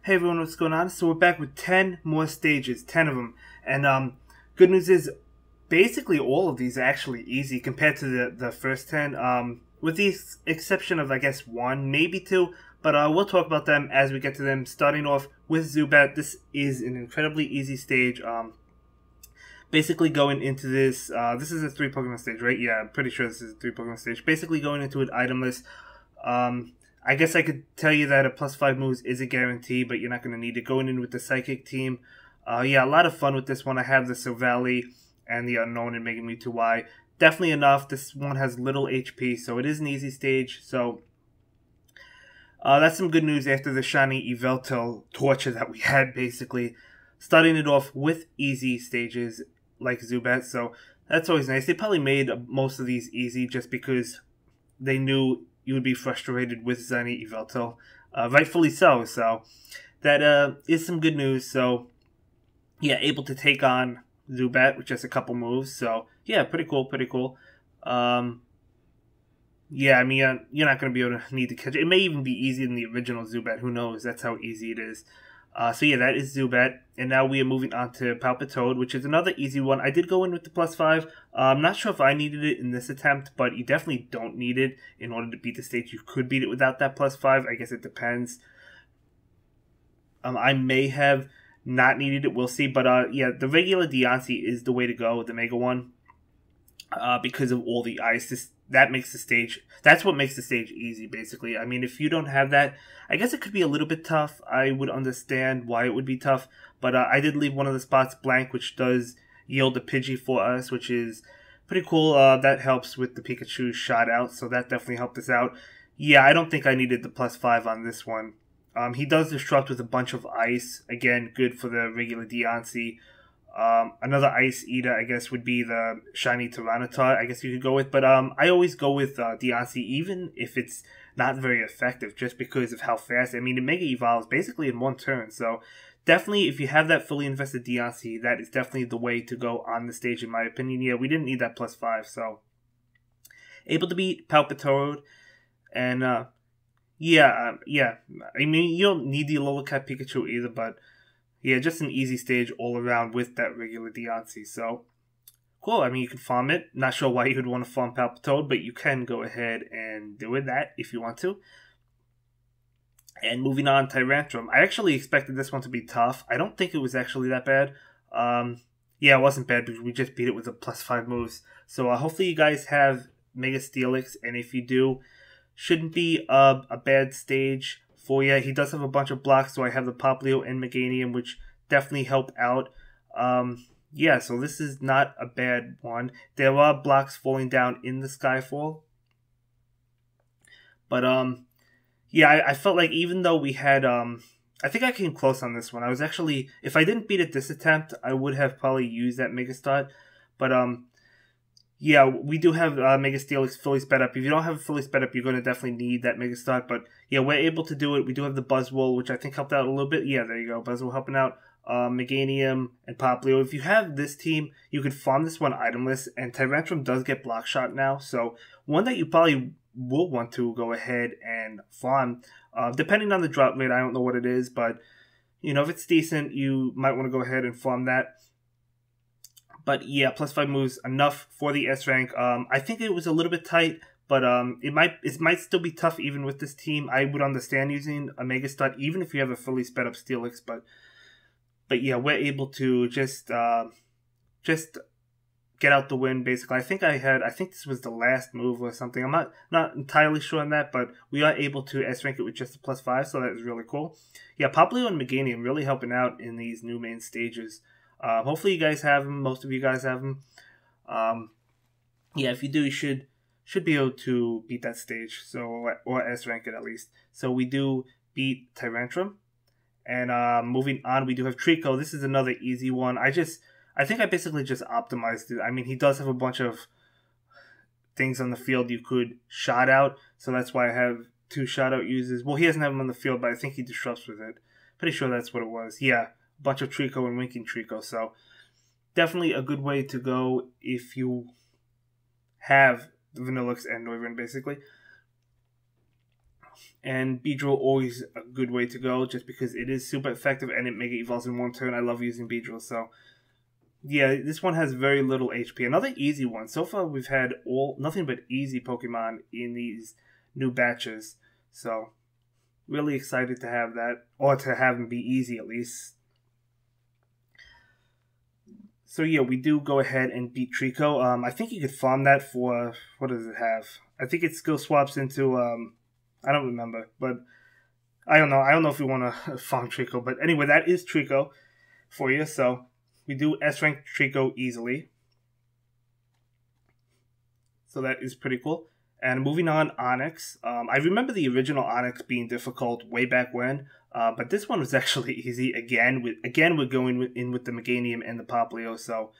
Hey everyone, what's going on? So we're back with 10 more stages, 10 of them. And good news is basically all of these are actually easy compared to the first 10. With the exception of I guess one, maybe two, but we'll talk about them as we get to them. Starting off with Zubat, this is an incredibly easy stage. Basically going into this, this is a 3 Pokemon stage, right? Yeah, I'm pretty sure this is a 3 Pokemon stage. Basically going into it itemless. I guess I could tell you that a +5 moves is a guarantee, but you're not going to need it. Going in with the Psychic team. Yeah, a lot of fun with this one. I have the Silvally and the Unknown and Mega Mewtwo Y. Definitely enough. This one has little HP, so it is an easy stage. So that's some good news after the shiny Yveltal torture that we had, basically. Starting it off with easy stages like Zubat, so that's always nice. They probably made most of these easy just because they knew you would be frustrated with Shiny Yveltal. Rightfully so, so that is some good news. So, yeah, able to take on Zubat with just a couple moves. So, yeah, pretty cool, pretty cool. Yeah, I mean, you're not going to be able to need to catch it. It may even be easier than the original Zubat. Who knows? That's how easy it is. So yeah, that is Zubat. And now we are moving on to Palpitoad, which is another easy one. I did go in with the +5. I'm not sure if I needed it in this attempt, but you definitely don't need it in order to beat the stage. You could beat it without that +5. I guess it depends. I may have not needed it. We'll see. But yeah, the regular Deontay is the way to go, the Mega one. Because of all the ice. That makes the stage. That's what makes the stage easy, basically. I mean, if you don't have that, I guess it could be a little bit tough. I would understand why it would be tough, but I did leave one of the spots blank, which does yield a Pidgey for us, which is pretty cool. That helps with the Pikachu shot out, so that definitely helped us out. Yeah, I don't think I needed the +5 on this one. He does disrupt with a bunch of ice. Again, good for the regular Deontay. Another Ice Eater, I guess, would be the shiny Tyrantrum, I guess you could go with. But I always go with Deontay, even if it's not very effective, just because of how fast. I mean, it Mega Evolves basically in one turn. So definitely, if you have that fully invested Deontay, that is definitely the way to go on the stage, in my opinion. Yeah, we didn't need that +5, so able to beat Palpitoad. And yeah. I mean, you don't need the Alola-Cat Pikachu either, but yeah, just an easy stage all around with that regular Deontay. So, cool. I mean, you can farm it. Not sure why you would want to farm Palpitoad, but you can go ahead and do that if you want to. And moving on, Tyrantrum. I actually expected this one to be tough. I don't think it was actually that bad. Yeah, it wasn't bad because we just beat it with a +5 moves. So, hopefully you guys have Mega Steelix, and if you do, shouldn't be a bad stage for you. He does have a bunch of blocks, so I have the Popplio and Meganium, which definitely help out. Yeah, so this is not a bad one. There are blocks falling down in the Skyfall. But, yeah, I felt like even though we had, I think I came close on this one. I was actually, if I didn't beat it this attempt, I would have probably used that Mega Start. But, yeah, we do have Mega Steelix fully sped up. If you don't have it fully sped up, you're going to definitely need that Mega Start. But yeah, we're able to do it. We do have the Buzzwole, which I think helped out a little bit. Yeah, there you go. Buzzwole helping out. Meganium and Popplio. If you have this team, you could farm this one itemless. And Tyrantrum does get Block Shot now. So one that you probably will want to go ahead and farm. Depending on the drop rate, I don't know what it is. But, you know, if it's decent, you might want to go ahead and farm that. But yeah, +5 moves enough for the S rank. I think it was a little bit tight, but it might still be tough even with this team. I would understand using a Mega Start even if you have a fully sped up Steelix, but yeah, we're able to just get out the win basically. I think this was the last move or something. I'm not entirely sure on that, but we are able to S rank it with just a +5, so that is really cool. Yeah, Popplio and Meganium really helping out in these new main stages. Hopefully you guys have them. Most of you guys have them. Yeah, if you do, you should be able to beat that stage. So, or S rank it at least. So we do beat Tyrantrum. And moving on, we do have Treecko. This is another easy one. I think I basically just optimized it. I mean, he does have a bunch of things on the field you could shot out. So that's why I have 2 shot out uses. Well, he doesn't have them on the field, but I think he disrupts with it. Pretty sure that's what it was. Yeah. Bunch of Treecko and Winking Treecko, so definitely a good way to go if you have the Vanillix and Noivern, basically. And Beedrill always a good way to go, just because it is super effective and it Mega Evolves in one turn. I love using Beedrill, so yeah, this one has very little HP. Another easy one. So far, we've had nothing but easy Pokemon in these new batches. So, really excited to have that, or to have them be easy at least. So yeah, we do go ahead and beat Treecko. I think you could farm that for, what does it have? I think it skill swaps into, I don't remember, but I don't know. I don't know if we want to farm Treecko, but anyway, that is Treecko for you. So we do S-rank Treecko easily. So that is pretty cool. And moving on, Onix. I remember the original Onix being difficult way back when, but this one was actually easy. Again, we're going in with the Meganium and the Popplio. So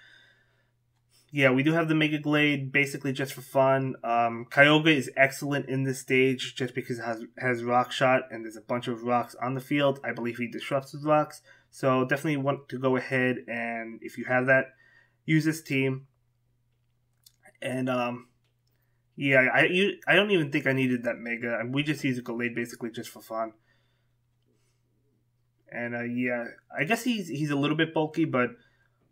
yeah, we do have the Mega Glade basically just for fun. Kyogre is excellent in this stage just because it has Rock Shot and there's a bunch of rocks on the field. I believe he disrupts with rocks. So definitely want to go ahead and, if you have that, use this team. And yeah, I don't even think I needed that Mega. We just use a Glade basically just for fun. And yeah, I guess he's a little bit bulky, but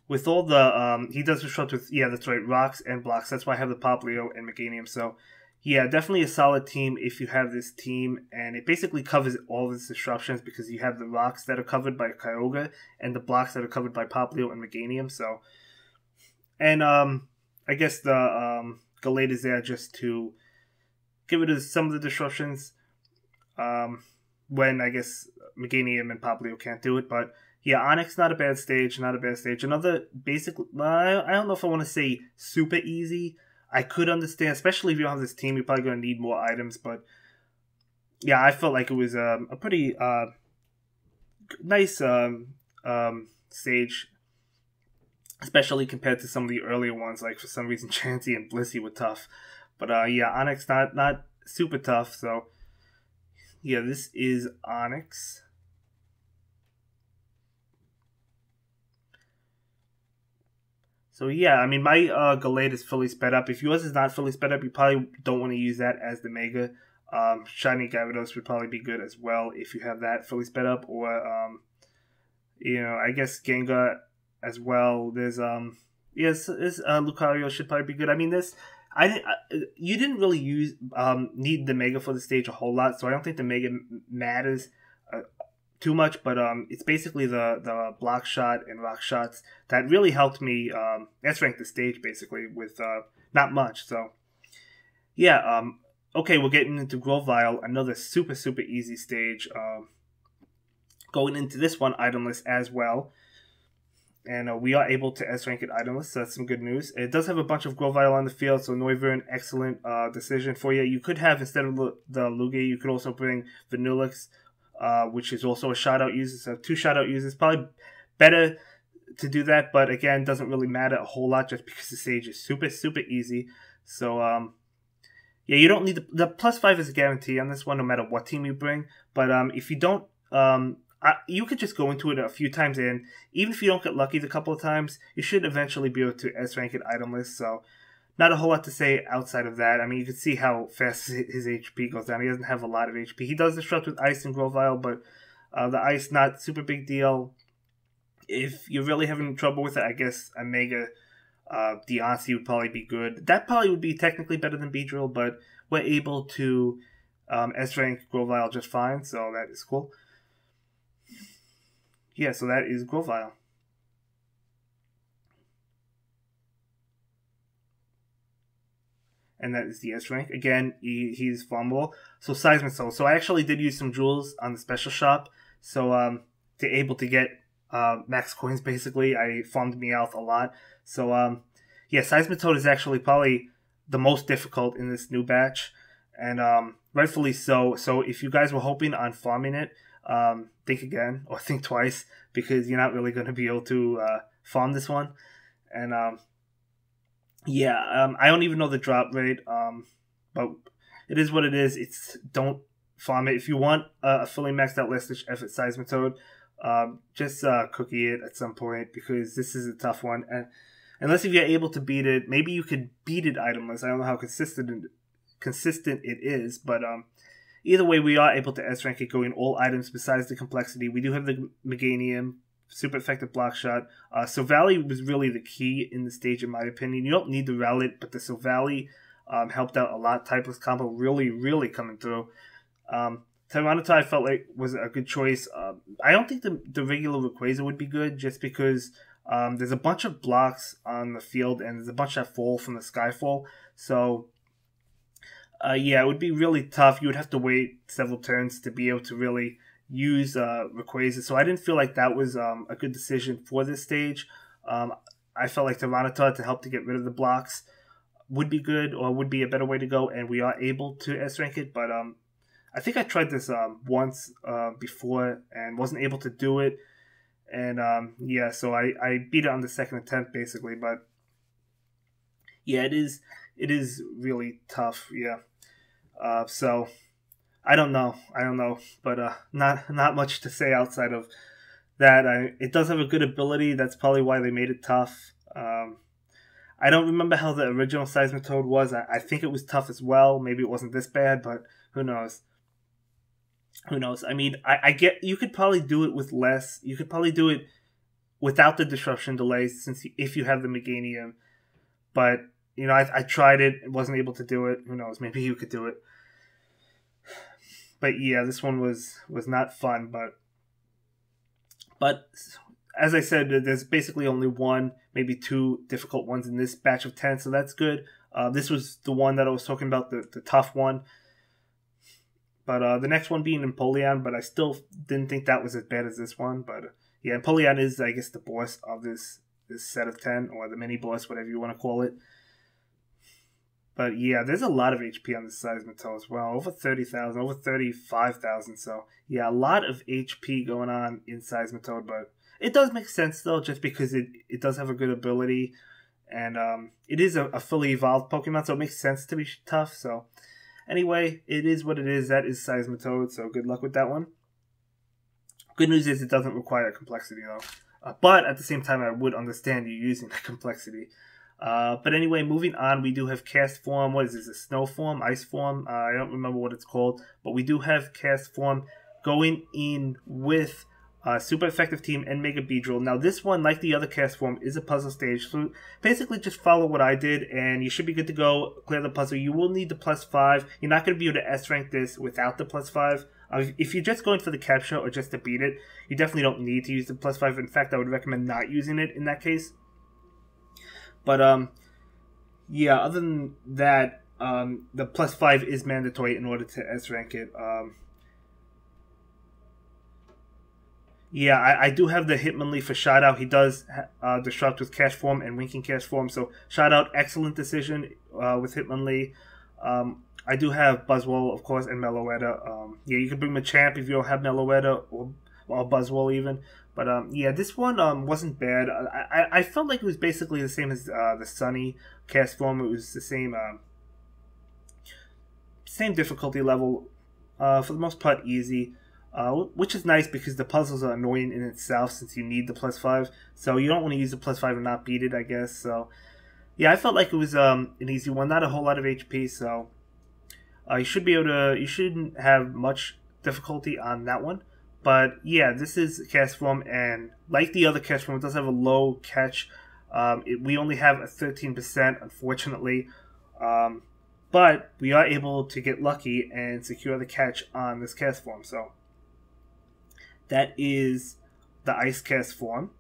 with all the he does disrupt with, yeah, that's right, rocks and blocks. That's why I have the Popplio and Meganium. So yeah, definitely a solid team if you have this team, and it basically covers all of its disruptions because you have the rocks that are covered by Kyogre and the blocks that are covered by Popplio and Meganium. So, and I guess the Glade is there just to give it some of the disruptions when I guess Meganium and Popplio can't do it. But yeah, Onix, not a bad stage, Another basic, I don't know if I want to say super easy. I could understand, especially if you don't have this team, you're probably going to need more items. But yeah, I felt like it was a pretty nice stage, especially compared to some of the earlier ones. Like for some reason, Chansey and Blissey were tough. But yeah, Onix not super tough. So yeah, this is Onix. So yeah, I mean, my Glade is fully sped up. If yours is not fully sped up, you probably don't want to use that as the Mega. Shiny Gyarados would probably be good as well if you have that fully sped up. Or, you know, I guess Gengar as well. There's, yes, Lucario should probably be good. I mean, you didn't really need the Mega for the stage a whole lot, so I don't think the Mega matters too much, but it's basically the block shot and rock shots that really helped me S-rank the stage basically with not much. So yeah, okay, we're getting into Grovyle, another super easy stage. Going into this one itemless as well, and we are able to S-rank it itemless, so that's some good news. It does have a bunch of Grovyle on the field, so Noivern, excellent decision for you. You could have, instead of the Lugia, you could also bring Vanillix, which is also a shout-out user. So 2 shout-out users, probably better to do that, but again, doesn't really matter a whole lot just because the stage is super easy. So yeah, you don't need the +5 is a guarantee on this one, no matter what team you bring. But if you don't, you could just go into it a few times, and even if you don't get lucky the couple of times, you should eventually be able to S-rank it itemless. So not a whole lot to say outside of that. I mean, you can see how fast his HP goes down. He doesn't have a lot of HP. He does disrupt with Ice and Grovyle, but the Ice, not super big deal. If you're really having trouble with it, I guess a Mega Deontay would probably be good. That probably would be technically better than Beedrill, but we're able to S-rank Grovyle just fine, so that is cool. Yeah, so that is Grovyle. And that is the S rank. Again, he's farmable. So Seismitoad. So I actually did use some jewels on the special shop. So to able to get max coins, basically, I farmed Meowth a lot. So yeah, Seismitoad is actually probably the most difficult in this new batch, and rightfully so. So if you guys were hoping on farming it, think again or think twice, because you're not really going to be able to farm this one. And yeah, I don't even know the drop rate, but it is what it is. Don't farm it. If you want a fully maxed out Lestage effort Seismitoad, just cookie it at some point, because this is a tough one. And unless if you're able to beat it, maybe you could beat it itemless. I don't know how consistent it is, but either way, we are able to S-rank it going all items besides the complexity. We do have the Meganium, super effective block shot. Silvally was really the key in the stage, in my opinion. You don't need the Rowlet, but the Silvally helped out a lot. Typeless combo really coming through. Tyrantrum I felt like was a good choice. I don't think the regular Rayquaza would be good, just because there's a bunch of blocks on the field and there's a bunch that fall from the Skyfall. So yeah, it would be really tough. You would have to wait several turns to be able to really use Rayquaza. So I didn't feel like that was a good decision for this stage. I felt like Tyrantrum to help to get rid of the blocks would be good, or would be a better way to go, and we are able to S-rank it, but I think I tried this once before and wasn't able to do it. And yeah, so I beat it on the second attempt basically. But yeah, it is really tough. Yeah. So I don't know. But not much to say outside of that. It does have a good ability. That's probably why they made it tough. I don't remember how the original Seismitoad was. I think it was tough as well. Maybe it wasn't this bad, but who knows? Who knows? I mean, I get you could probably do it with less. You could probably do it without the disruption delays, since if you have the Meganium. But you know, I tried it, wasn't able to do it. Who knows? Maybe you could do it. But yeah, this one was not fun. But as I said, there's basically only one, maybe two difficult ones in this batch of 10, so that's good. This was the one that I was talking about, the tough one. But the next one being Empoleon, but I still didn't think that was as bad as this one. But yeah, Empoleon is, I guess, the boss of this set of 10, or the mini boss, whatever you want to call it. But yeah, there's a lot of HP on this Seismitoad as well. Over 30,000, over 35,000. So yeah, a lot of HP going on in Seismitoad. But it does make sense though, just because it does have a good ability. And it is a fully evolved Pokemon, so it makes sense to be tough. So anyway, it is what it is. That is Seismitoad, so good luck with that one. Good news is it doesn't require complexity, though. But at the same time, I would understand you using the complexity. But anyway, moving on, we do have Castform. What is this, a snow form, ice form? I don't remember what it's called. But we do have Castform going in with super effective team and Mega Beedrill. Now this one, like the other Castform, is a puzzle stage. So basically just follow what I did and you should be good to go. Clear the puzzle. You will need the +5. You're not going to be able to S-rank this without the +5. If you're just going for the capture or just to beat it, you definitely don't need to use the +5. In fact, I would recommend not using it in that case. But yeah, other than that, the +5 is mandatory in order to S-rank it. Yeah, I do have the Hitmonlee for Shoutout. He does disrupt with Castform and Winking Castform. So Shoutout, excellent decision with Hitmonlee. I do have Buzzwole, of course, and Meloetta. Yeah, you can bring Machamp if you don't have Meloetta or Buzzwole even. But yeah, this one wasn't bad. I felt like it was basically the same as the Sunny Castform. It was the same difficulty level. For the most part, easy. Which is nice because the puzzles are annoying in itself since you need the +5. So you don't want to use the +5 and not beat it, I guess. So yeah, I felt like it was an easy one. Not a whole lot of HP, so you should be able to. You shouldn't have much difficulty on that one. But yeah, this is Castform, and like the other Castform, it does have a low catch. We only have a 13%, unfortunately. But we are able to get lucky and secure the catch on this Castform. So that is the Ice Castform.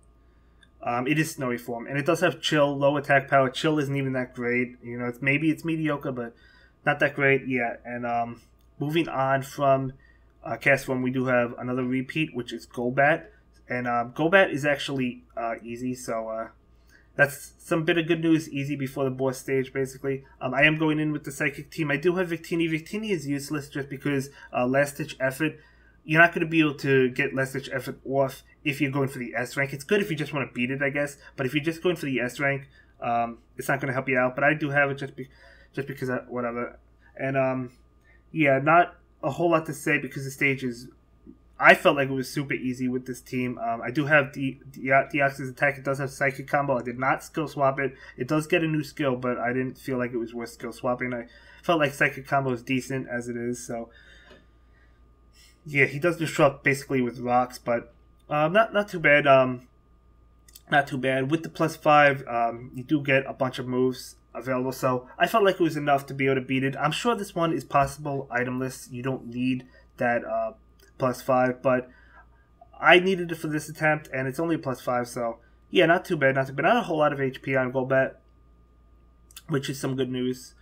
It is Snowy form, and it does have Chill, low attack power. Chill isn't even that great. You know, maybe it's mediocre, but not that great yet. And moving on from Castform, we do have another repeat, which is Golbat. And Golbat is actually easy, so that's some bit of good news. Easy before the boss stage, basically. I am going in with the Psychic team. I do have Victini. Victini is useless just because Last Ditch Effort. You're not going to be able to get Last Ditch Effort off if you're going for the S rank. It's good if you just want to beat it, I guess. But if you're just going for the S rank, it's not going to help you out. But I do have it just because whatever. And yeah, not a whole lot to say because the stage is. I felt like it was super easy with this team. I do have Deoxys attack. It does have Psychic combo. I did not skill swap it. It does get a new skill, but I didn't feel like it was worth skill swapping. I felt like Psychic combo is decent as it is. So yeah, he does disrupt basically with rocks, but not too bad. Not too bad. With the +5, you do get a bunch of moves available, so I felt like it was enough to be able to beat it. I'm sure this one is possible itemless. You don't need that +5, but I needed it for this attempt, and it's only a +5, so yeah, not too bad, not too bad. Not a whole lot of HP on Golbat, which is some good news.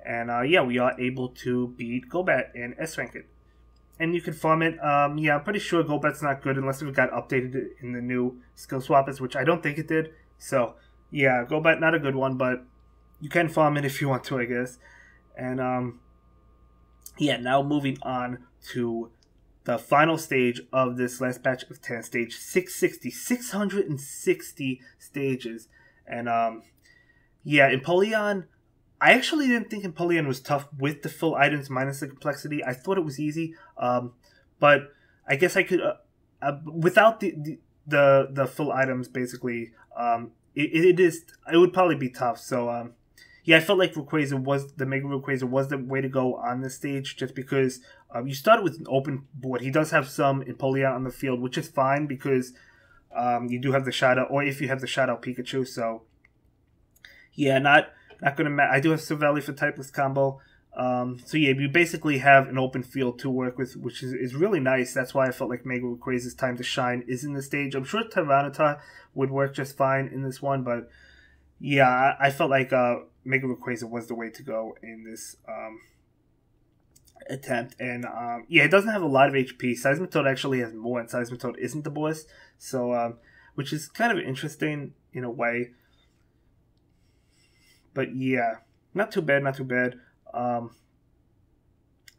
And yeah, we are able to beat Golbat and S-rank it. And you can farm it. Yeah, I'm pretty sure Golbat's not good unless it got updated in the new skill swappers, which I don't think it did. So yeah, Golbat not a good one, but you can farm it if you want to, I guess. And yeah, now moving on to the final stage of this last batch of 10, stage 660 stages. And yeah, Empoleon, I actually didn't think Empoleon was tough with the full items minus the complexity. I thought it was easy, but I guess I could without the full items. Basically, it would probably be tough. So yeah, I felt like the Mega Rayquaza was the way to go on this stage, just because you started with an open board. He does have some Empoleon on the field, which is fine because you do have the Shadow, or if you have the Shadow Pikachu. So yeah, not gonna matter. I do have Grovyle for typeless combo. So yeah, you basically have an open field to work with, which is really nice. That's why I felt like Mega Rayquaza's time to shine is in the stage. I'm sure Tyrantrum would work just fine in this one, but yeah, I felt like Mega Rayquaza was the way to go in this attempt. And yeah, it doesn't have a lot of HP. Seismitoad actually has more, and Seismitoad isn't the boss. So which is kind of interesting in a way. But yeah, not too bad, not too bad.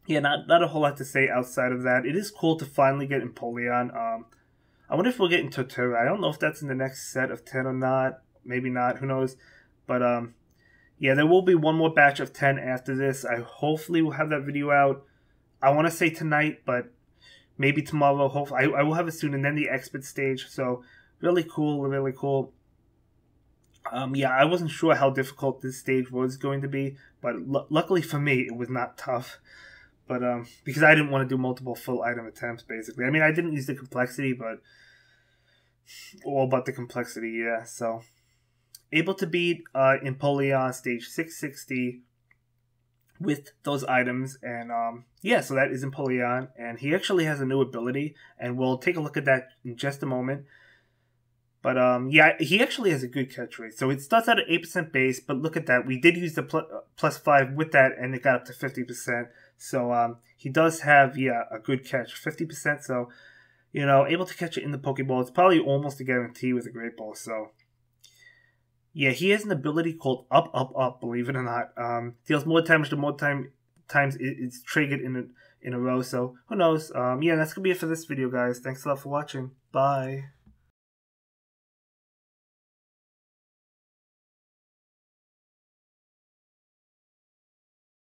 Yeah, not a whole lot to say outside of that. It is cool to finally get Empoleon. I wonder if we'll get into Torterra. I don't know if that's in the next set of 10 or not. Maybe not. Who knows? But yeah, there will be one more batch of 10 after this. I hopefully will have that video out. I want to say tonight, but maybe tomorrow. Hopefully, I will have it soon. And then the expert stage. So really cool, really cool. Yeah, I wasn't sure how difficult this stage was going to be, but luckily for me, it was not tough. But because I didn't want to do multiple full item attempts, basically. I mean, I didn't use the complexity, but all but the complexity, yeah. So able to beat Empoleon stage 660 with those items, and yeah, so that is Empoleon, and he actually has a new ability, and we'll take a look at that in just a moment. But yeah, he actually has a good catch rate. So it starts out at 8% base, but look at that. We did use the +5 with that, and it got up to 50%. So he does have, yeah, a good catch, 50%. So, you know, able to catch it in the Pokeball. It's probably almost a guarantee with a Great Ball. So, yeah, he has an ability called Up, Up, Up, believe it or not. Deals more damage the more times it's triggered in a row. So, who knows? Yeah, that's going to be it for this video, guys. Thanks a lot for watching. Bye.